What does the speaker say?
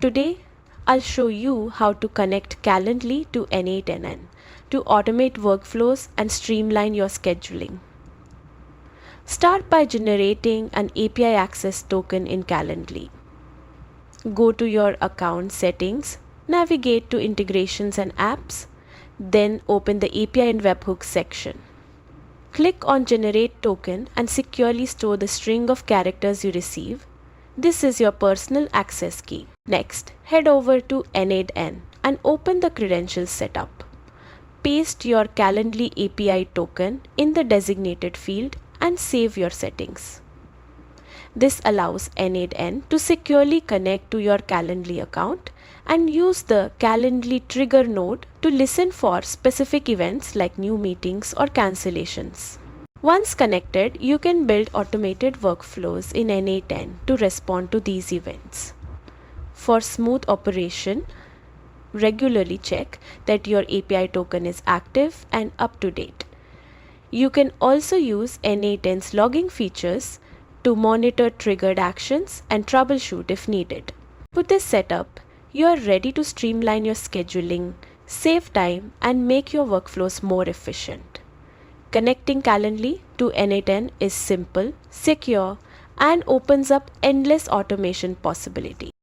Today, I'll show you how to connect Calendly to N8N to automate workflows and streamline your scheduling. Start by generating an API access token in Calendly. Go to your account settings, navigate to integrations and apps, then open the API and webhooks section. Click on Generate Token and securely store the string of characters you receive. This is your personal access key. Next, head over to N8N and open the credentials setup. Paste your Calendly API token in the designated field and save your settings. This allows N8N to securely connect to your Calendly account and use the Calendly trigger node to listen for specific events like new meetings or cancellations. Once connected, you can build automated workflows in N8N to respond to these events. For smooth operation, regularly check that your API token is active and up to date. You can also use N8N's logging features to monitor triggered actions and troubleshoot if needed. With this setup, you are ready to streamline your scheduling, save time, and make your workflows more efficient. Connecting Calendly to N8N is simple, secure, and opens up endless automation possibilities.